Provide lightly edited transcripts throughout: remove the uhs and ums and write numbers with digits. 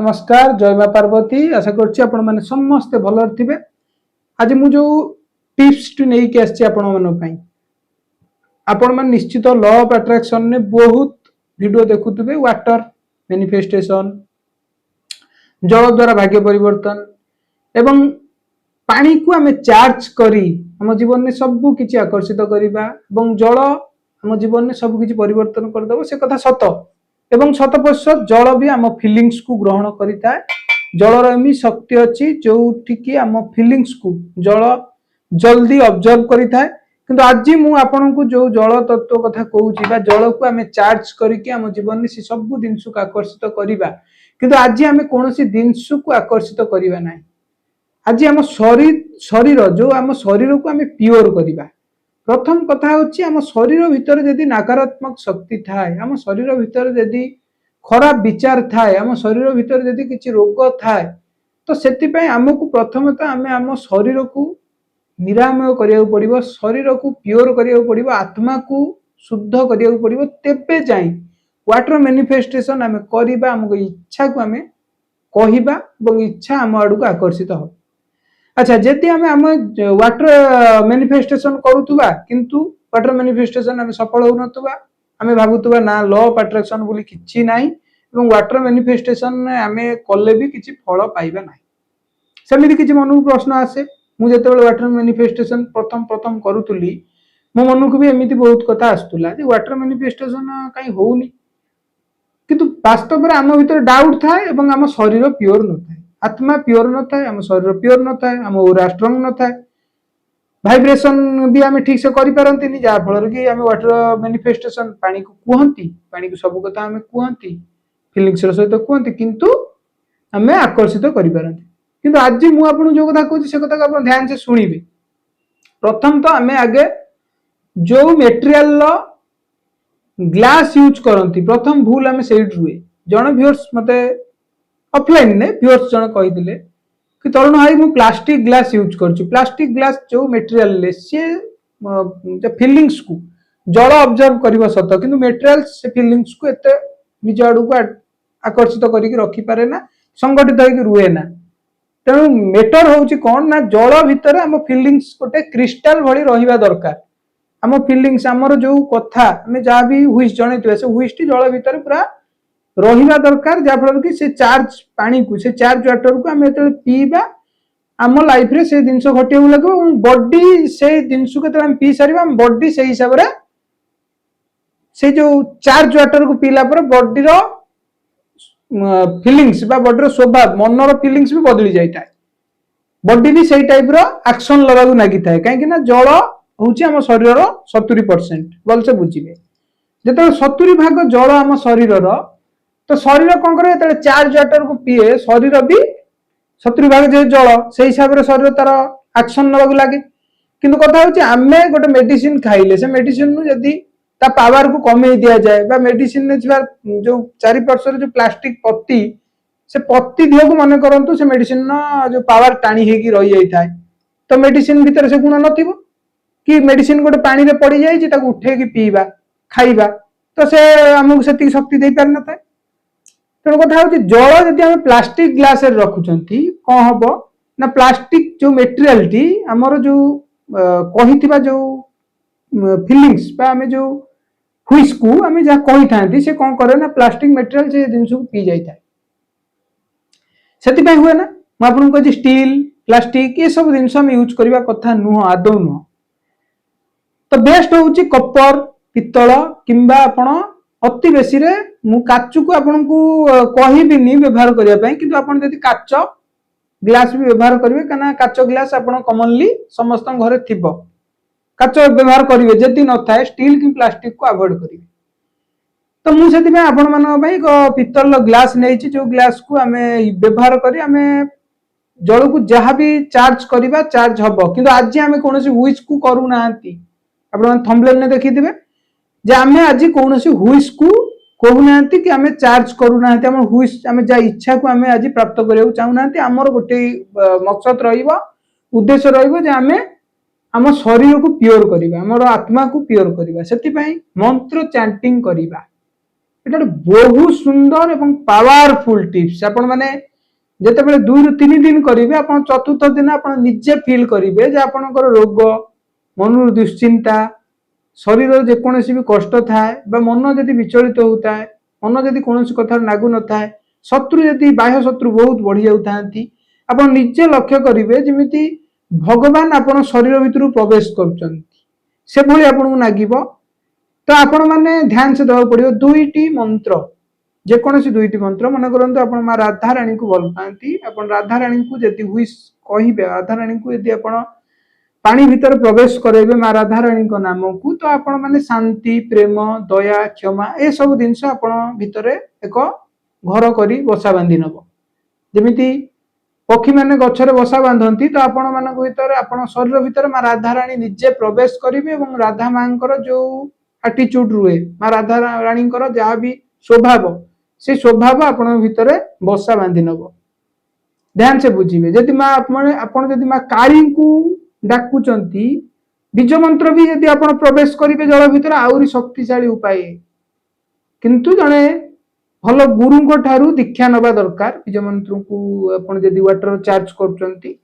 नमस्कार जय मां पार्वती आशा करछि आपण माने समस्त भलो थिबे। आज मु जो टिप्स टू नै के आछि आपण मानो पई आपण मान निश्चित लॉ ऑफ अट्रैक्शन ने बहुत वीडियो देखुथिबे। वाटर मैनिफेस्टेशन, जल द्वारा भाग्य परिवर्तन एवं पानी को आमे चार्ज करी हम जीवन में सब किछि आकर्षित करिबा एवं जल हम जीवन में सब किछि परिवर्तन कर देबो से कथा सत एवं 100% जल भी आम फिलिंग्स को ग्रहण करिता है। जलर एमि शक्ति अच्छी जो कि आम फिलिंग्स को जल जल्दी ऑब्जर्व करिता है। किंतु आज मु आपन को जो जल तत्व कथा कहूची बा जल को आमे चार्ज करके आम जीवन में से सब जिंस को आकर्षित करिबा। किंतु आज आमे कोनोसी जिंस को आकर्षित करिबा नाही। आज आम शरीर जो आम शरीर को आमे प्योर करिबा। प्रथम कथा होची आम शरीर भितर यदि नकारात्मक शक्ति थाए, आम शरीर भितर यदि खराब विचार थाए, आम शरीर भितर यदि किछि रोग थाए तो सेति पय हमकु प्रथमतः आमे आम शरीर को निरामय करिया पड़िबो, शरीर को प्योर करिया पड़िबो, आत्मा को शुद्ध करिया पड़िबो। तेबे जाई वाटर मैनिफेस्टेशन आमे करिबा, हमको इच्छा को आमे कहिबा एवं इच्छा आम आडू को आकर्षित हो। अच्छा जदि आमे आम वाटर मैनिफेस्टेशन करूथुबा किंतु वाटर मैनिफेस्टेशन आमे सफल हो नथुबा, आमे भाबुथुबा ना लॉ ऑफ अट्रैक्शन बोली किछि नाही एवं वाटर मैनिफेस्टेशन आमे कले भी किछि फल पाइबा नाही। सेमिति किछि मन को प्रश्न आसे। मु जेतेबेले वाटर मैनिफेस्टेशन प्रथम करूथुली मो मन को भी एमिति बहुत कथा आस्तुला जे वाटर मैनिफेस्टेशन काई होउनी, किंतु वास्तव में आम भीतर डाउट थाए एवं आम शरीर प्योर न थाए, आत्मा प्योर न थाए, आम शरीर प्योर न थाए, आम ओरा स्ट्रांग न थाए, वाइब्रेशन भी आम ठीक से करि पारंतिनी। जा फल कि आम वाटर मैनिफेस्टेशन पानी को कहंती, पानी को सब कथा आम कहंती, फीलिंग्स रो सहित कहंती, किंतु आम आकर्षित करि पारंती। किंतु आज मु आपन जो कथा कहूची से कथा को आपन ध्यान से सुनिबे। प्रथम तो आम आगे जो मटेरियल लो ग्लास यूज करंती प्रथम भूल आम सेठ रुए। जन व्यूअर्स मते ऑफलाइन ने व्यूअर्स जन कहि दिले कि तरुण भाई मु प्लास्टिक ग्लास यूज करछु। प्लास्टिक ग्लास जो मटेरियल ले से फीलिंग्स को जल ऑब्जर्व करिवो सत, किंतु मटेरियल से फीलिंग्स को एते निज आडू को आकर्षित करिक रखि पारे ना, संगठित होइक रुए ना। तेणु मेटर होउची कोन ना जल भितर हम फीलिंग्स गोटे क्रिस्टल भली रहिबा दरकार। हम फीलिंग्स हमर जो कथा हमें जहाँ भी हुईस जणैतबे से हुईसटी जल भितर पूरा रहिबा दरकार, जा फल कि से चार्ज पानी को से चार्ज वाटर को हम एते पीबा आम लाइफ रे से जिंस घटिया लागो। बॉडी से जिंस को हम पी सारिबा, बॉडी से हिसाब रे से जो चार्ज वाटर को पीला पर बॉडी रो फीलिंग्स बा बॉडी रो स्वभाव मन रो फीलिंग्स भी बदली जाय थाए। बॉडी भी सेही टाइप रो एक्शन लगा नागी थाए, काहे कि ना जल होची आम शरीर रो 70%। बोल से बुझिबे जते 70 भाग जल आम शरीर रो, तो शरीर कोन करे तले चार्ज वाटर को पिए शरीर भी 70 भाग जे जल से हिसाब रे शरीर तार एक्शन लगा लागे। किंतु कथा होची आमे गोटे मेडिसिन खाइले से मेडिसिन नु यदि ता पावर को कमे दिया जाए बा मेडिसिन ने जो 4 जो प्लास्टिक पत्ती से पत्ती दियो को मन करंतु से मेडिसिन ना जो पावर टाणी हेकी रही जाई थाए, तो मेडिसिन भीतर से गुण नथिबो कि मेडिसिन गोटे पानी रे पड़ी जाई जे ताको उठे की पीबा खाइबा, तो से हमहु सेति शक्ति दे पार न थाए। तेणु कथा होची जल यदि हम प्लास्टिक ग्लास रे रखुचंती कोन हबो ना प्लास्टिक जो मटेरियल टी हमर जो कहिथिबा जो फीलिंग्स बा हमें जो हुईस को हमें जा कहि थांती से कोन करे ना प्लास्टिक मटेरियल से जिंस को पी जाई थाए। सेति पय हुए ना म आपन को जे स्टील प्लास्टिक ये सब जिंस हम यूज करबा कथा नुह आदौ नुह। तो बेस्ट होची कपर पित्तल किंबा आपण अति बेसी रे मु काचू को आपन को कहिबिनी व्यवहार करिया पय, किंतु आपन यदि काच ग्लास भी व्यवहार करिवे कना काच ग्लास आपन कॉमनली समस्त घरे थिबो, काच व्यवहार करिवे। जति न थाए स्टील कि प्लास्टिक को अवॉइड करिवे। तो मु सेति में आपण मानो भाई पित्तल ग्लास नेछि जो ग्लास को हमें व्यवहार करी हमें जल को जहाँ भी चार्ज करिबा चार्ज हबो। किंतु आज हमें कोनोसी हुईस को करू नांती, आपण थंबनेल ने देखि दिबे जे हमें आज कोनोसी हुईस को कहू नांती कि हमें चार्ज करू नांती। हम हुईस हमें जा इच्छा को हमें आज प्राप्त करियो चाहू नांती। हमर गोटे मकसद रहिबो, उद्देश्य रहिबो जे हमें हम शरीर को प्योर करिबा, हमर आत्मा को प्योर करिबा। सेति पय मंत्र चैंटिंग करिबा। এটা बहुत सुंदर एवं पावरफुल टिप्स आपण माने जेतेबेले 2 रु 3 दिन करिवे आपण चतुर्थ दिन आपण निजे फील करिवे जे आपणकर रोग मन दुश्चिंता शरीर जेकोसी भी कष्ट थाए बा मन जदि विचलित होता है मन जदि कौन कथा लागू न था शत्रु यदि बाह्य शत्रु बहुत बढ़ी जाता आप निजे लक्ष्य करेंगे जमी भगवान आपण शरीर भितर प्रवेश कर आपको नागिब तो आपण मैंने ध्यान से देवा पड़ो दुईटी मंत्र जेकोसी दुईटी मंत्र मन करते आप माँ राधा राणी को भल पाती आप राधा राणी को जदि हुईस कहे राधा राणी को यदि आप पानी भीतर प्रवेश करेंगे माँ राधा राणी नाम को तो आपण मैंने शांति प्रेम दया क्षमा ये सब जिनस आपण भितर एक घर कर बसा बांधि नब जमी पक्षी मैंने गछरे बसा बांधती तो आपण मान भर आप शरीर भितर माँ राधा राणी निजे प्रवेश करेंगे और राधा माँ जो एटीट्यूड रुए माँ राधा राणी जहाँ भी स्वभाव से स्वभाव आपण भितर बसा बांधि नब ध्यान से बुझे जदि माँ जदि माँ काली को डाकुचंती बीज मंत्र भी यदि आपण प्रवेश करेंगे जल भितर आउरी शक्तिशाली उपाय किंतु जड़े भल गुरु ठारू दीक्षा नवा दरकार बीज मंत्र को आपण जदि वाटर चार्ज करचंती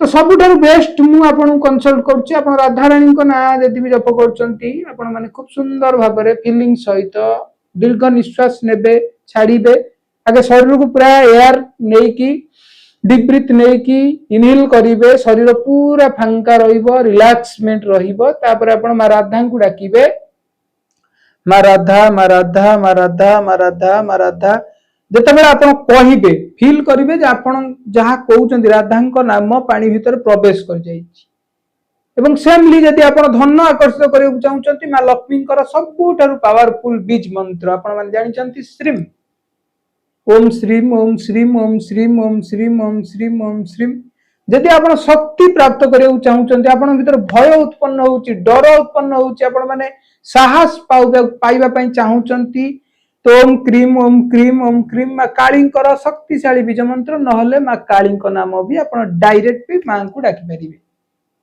तो सबुठारु बेस्ट मु आपन कंसल्ट करछि आपण राधा राणी को ना जदि भी जप करचंती आपण माने खूब सुंदर भाबरे फीलिंग सहित दीर्घ निश्वास नेबे छाड़ीबे आगे शरीर को पूरा एयर नेकी डीप ब्रीथ नेकी इनहेल करिवे शरीर पूरा फांका रहिबो रिलैक्समेंट रहिबो तापर आपण मां राधा को डाकिबे मां राधा मां राधा मां राधा मां राधा मां राधा जेतेबेले आपण कहिबे फील करिवे जे आपण जहा कहउचंती राधांको नाम पानी भीतर प्रवेश कर जाईछि एवं सेमली जदि आपण धन आकर्षित करियो चाहउचंती मां लक्ष्मींकर सबुठारु पावरफुल बीज मंत्र आपण माने जानिचंती श्रीम ओम श्रीम ओम श्रीम ओम श्रीम ओम श्रीम ओम श्रीम ओम श्रीम जदि आपण शक्ति प्राप्त करियो चाहउचंती आपण भीतर भय उत्पन्न होउची डर उत्पन्न होउची आपण माने साहस पाइबा पई चाहउचंती तो ओम क्रीम माँ कालींकर शक्तिशाली बीज मंत्र नहले माँ कालींक नाम भी आपण डायरेक्ट भी माँ को डाकी पारिबे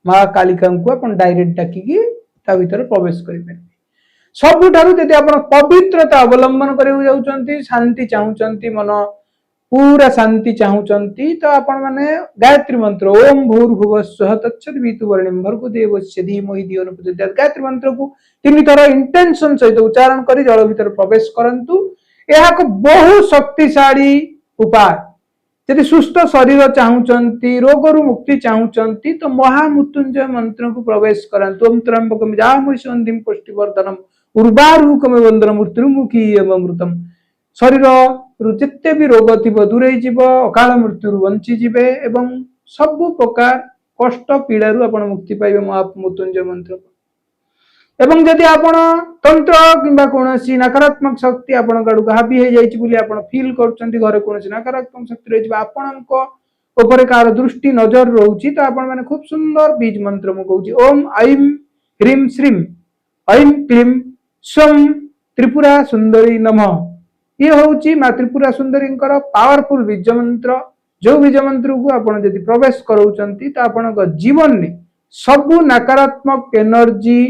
माँ कालिका को आपण डायरेक्ट डाकी ता भीतर प्रवेश करि पारिबे सबुठारु जदि आपण पवित्रता अवलंबन करियो जाउचंती शांति चाहउचंती मन पूरा शांति चाहउचंती तो आपण माने गायत्री मंत्र ओम भूर्भुवस्सुः तत्सवितुर्वरेण्यं भर्गो देवस्य धीमहि धियो न प्रचोदयात् गायत्री मंत्र को 3 थर इंटेंशन सहित उच्चारण करी जल भीतर प्रवेश करंतु यह एक बहु शक्तिशाली उपाय यदि सुस्थ शरीर चाहउचंती रोगरु मुक्ति चाहउचंती तो महामृत्युंजय मंत्र को प्रवेश करंतु ओम त्र्यंबकं यजामहे सुगंधिं पुष्टिवर्धनम् उर्वारुकमेव वन्दनं मृत्युर्मुखी अमृतम् शरीर जिते भी रोग थी दूर अकाल मृत्यु बंची जीवे एवं सब प्रकार कष्ट पीड़ा मुक्ति पाइबे महामृत्युंजय मंत्र एवं जदि आपण तंत्र किंबा कोनोसी नकारात्मक शक्ति आपण गाडू हाबी हे जाइछि बोली आपण फील करचंती घरे कोनोसी नकारात्मक शक्ति रहिबा आपणको ऊपर कार दृष्टि नजर रहउछि तो आपण माने खूब सुंदर बीज मंत्र मु कहउछि ओम ऐं ह्रीं श्रीं ऐं क्लीं स्वं त्रिपुरा सुंदरी नमः ये होउछि मां त्रिपुरा सुंदरींकर पावरफुल बीज मंत्र जो बीज मंत्र को आपण यदि प्रवेश करउचंती तो आपणक जीवन में सब नकारात्मक एनर्जी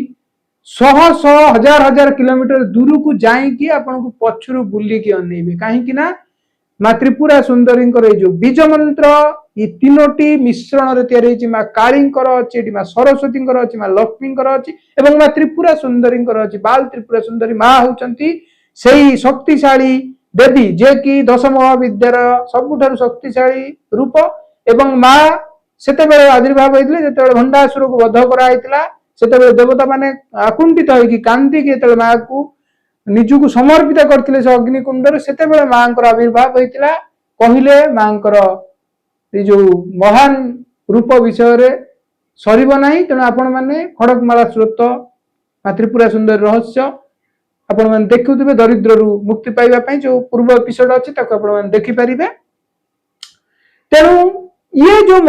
शह शह हजार हजार किलोमीटर दूर को जाइकी आपन को पछरु बुली के अनेबे काहे कि ना मां त्रिपुरा सुंदरींकर जो बीज मंत्र ये तीनोटी मिश्रण रे तयार होछि मां कालींकर अछि एटी मां सरस्वतींकर अछि मां लक्ष्मींकर अछि एवं मां त्रिपुरा सुंदरींकर अछि बाल त्रिपुरा सुंदरी मां होचंती सेही शक्तिशाली देवी जे कि 10 महाविद्यार सबुठारु शक्तिशाली रूप एवं मां सेतेबेले आविर्भाव होइतले जेतेबेले भंडासुर को वध करा आइतला सेतेबेले देवता माने आकुंठित होइकी कांती के तेले मां को निजु को समर्पित करथिले से अग्निकुंडर सेतेबेले मांकर आविर्भाव होइतला कहिले मांकर ए जो महान रूप विषय रे सरीब नाही तने आपण माने खड़गमाला स्रोत त्रिपुरा सुंदर रहस्य आपण माने देखुथिबे दरिद्र रु मुक्ति पाइबा पई जो पूर्व एपिसोड अछि ताको आपण माने देखि परिबे तेनु ये जो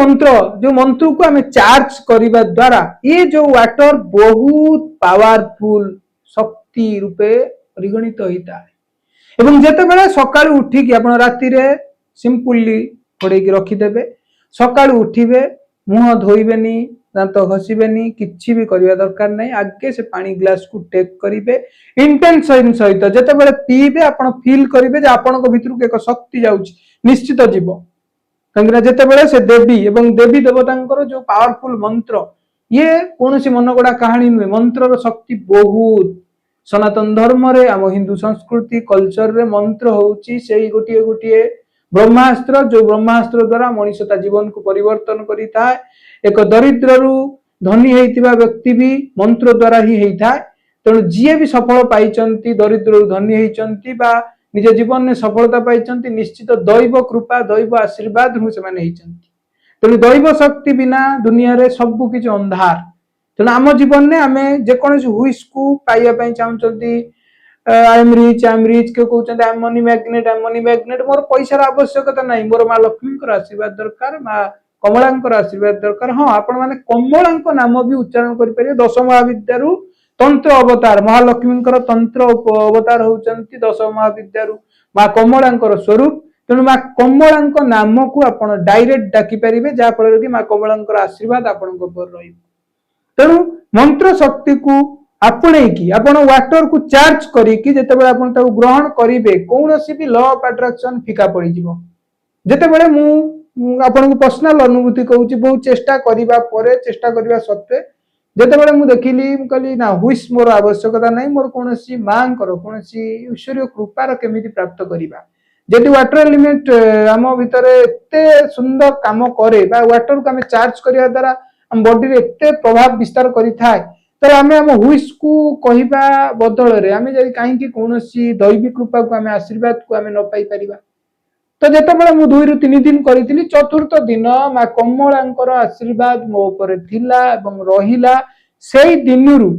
मंत्र को हमें चार्ज करने द्वारा ये जो वाटर बहुत पावरफुल शक्ति रूपे परिगणित होता है एवं जेते बेले सकाळु उठी कि आपण राती रे सिंपली घोड़े की रखिदेबे सकाळु उठिबे मुह धोइबेनी दांत घसीबेनी किछि भी करिवा दरकार नहीं आगे से पानी ग्लास को टेक करिवे इंटेंशन सहित जते बेले पीबे आपण फील करिवे जे आपण को भितरु के एक शक्ति जाउची निश्चित जीव कहीं जिते बड़े से देवी एवं देवी देवता जो पावरफुल मंत्र ये कौन सी मनगड़ा कहानी नुहे मंत्र शक्ति बहुत सनातन धर्म रे आम हिंदू संस्कृति कल्चर रे मंत्र होउची सेही गोटिए गोटिए ब्रह्मास्त्र जो ब्रह्मास्त्र द्वारा मनुष्यता जीवन को परिवर्तन करिता एक दरिद्र रु धनी होइतिबा व्यक्ति भी मंत्र द्वारा ही होइता तेणु जी भी सफल पाइचंती दरिद्र रु धनी होइचंती बा निज जीवन में सफलता पाइचंती निश्चित दैव कृपा दैव आशीर्वाद रु से माने होइचंती तेणु दैव शक्ति बिना दुनिया रे सब किछ अंधार तेणु आम जीवन में आमे जे कोनोसी हुइस को पाइया पई चाहउचंती आई एम रिच के कहउचंती आई एम मनी मैग्नेट मोर पैसा रा आवश्यकता नहीं मोर मां लक्ष्मी कर आशीर्वाद दरकार मां कमलांकर आशीर्वाद दरकार हाँ आपण माने कमलांक नाम भी उच्चारण करि परिबे दश महाविद्यारु तंत्र अवतार महालक्ष्मी तंत्र अवतार होउचंती दश महाविद्यारु मां कमलांकर स्वरूप तेणु मां कमलांक नाम को आपण डायरेक्ट डाकी परिबे जा फल कि मां कमलांकर आशीर्वाद आपण को पर रहिबो तेणु मंत्र शक्ति को आपणे की आपण वाटर को चार्ज करी कि जते बेले आपण ताऊ ग्रहण करिवे कोनोसी भी लॉ ऑफ अट्रैक्शन फिका पड़ी जिवो जते बेले मु आपण को पर्सनल अनुभूति कहूची बहुत चेष्टा करिबा परे चेष्टा करिबा सत्वे जते बेले मु देखिली मु कहली ना हुइस मोर आवश्यकता नहीं मोर कोनोसी मां करो कोनोसी ईश्वरीय कृपार केमिति प्राप्त करिबा जेति वाटर एलिमेंट आम भितर एते सुंदर काम करे बा वाटर को हमें चार्ज करिया द्वारा हम बॉडी रे एते प्रभाव विस्तार करि थाए तो आमे हम हुइस को कहिबा बदल रे आमे जदि काहे कि कोनोसी दैवी कृपा को आमे आशीर्वाद को आमे न पाई परिबा तो जेते बेले मु 2 रु 3 दिन करितली चतुर्थ दिन मा कमलांकर आशीर्वाद मो ऊपर थिला एवं रहिला सेई दिनरु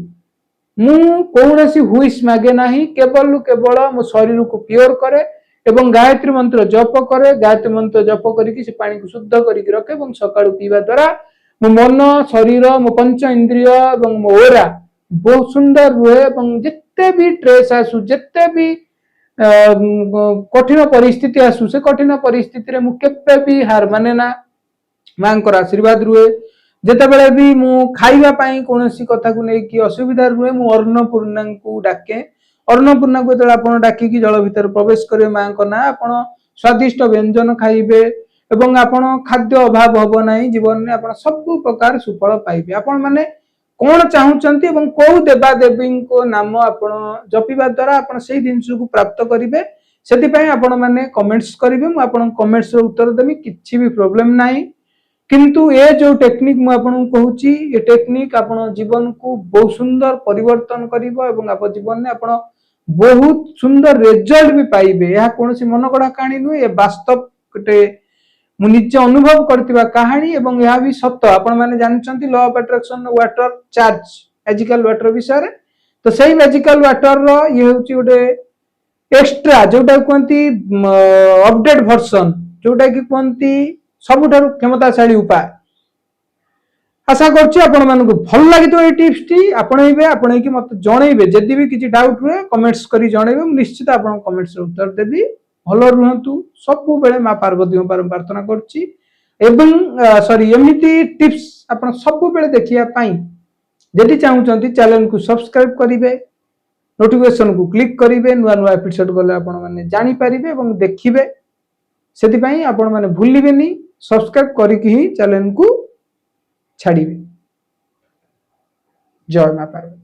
मु कोनोसी हुइस मागे नाही केवल मो शरीर को प्योर करे एवं गायत्री मंत्र जप करे गायत्री मंत्र जप करिकि से पानी को शुद्ध करिकि रखे एवं सकाळु पीवा द्वारा मो मन शरीर मो पंच इंद्रिय एवं मो ओरा बहुत सुंदर रुहे एवं जिते भी ट्रेस आसु जिते भी कठिन परिस्थिति आसु से कठिन परिस्थिति रे मु केबे भी हार माने ना मांकर आशीर्वाद रुहे जेते बेले भी मु खाइबा पई कोनोसी कथा को नै कि असुविधा रुहे मु अन्नपूर्णा को डाके अन्नपूर्णा को जेते आपण डाकी कि जल भीतर प्रवेश करे मां को ना आपण स्वादिष्ट व्यंजन खाइबे एवं आपण खाद्य अभाव हबो नाही जीवन में आपण सब प्रकार सुफल पाइबे आपण माने कोन चाहुचंती एवं को देवा देवी को नाम आपण जपिबा द्वारा आपण सेही दिनस को प्राप्त करिवे सेति पई आपण माने कमेंट्स करिवे मु आपण कमेंट्स रो उत्तर देबी किछि भी प्रॉब्लम नाही किंतु ए जो टेक्निक मु आपण कहूची ए टेक्निक आपण जीवन को बहुत सुंदर परिवर्तन करिवो एवं आप जीवन में आपण बहुत सुंदर रिजल्ट भी पाइबे या कोनोसी मनगड़ा कहानी नु ए वास्तव कटे मु निजे अनुभव करतिबा कहानी एवं या भी सत्य आपण माने जानचंती law of attraction water charge magical water विषय तो सही मैजिकल वाटर रो ये होची गोटे एक्स्ट्रा जोटा कहंती अपडेट वर्जन जोटा कि कहंती सबुठारु क्षमताशाली उपाय आशा करछि आपण मानकु भल लागितो ए टिप्स टी आपणैबे आपणैकी मते जणैबे जदि भी किछि डाउट हुए कमेंट्स करी जणैबे मु निश्चित आपण कमेंट्स रो उत्तर देबी भल रुहंतु सब बेले मां पार्वती परम प्रार्थना करछि एवं सॉरी एमिति टिप्स आपण सब बेले देखिया पई जदि चाहुचंती चैनल को सब्सक्राइब करिवे नोटिफिकेशन को क्लिक करिवे नुआ नुआ एपिसोड गले आपण माने जानि परिबे एवं देखिबे सेति पई आपण माने भूलिबेनी सब्सक्राइब करिकि ही चैनल को छाड़िबे जय मां पार्वती।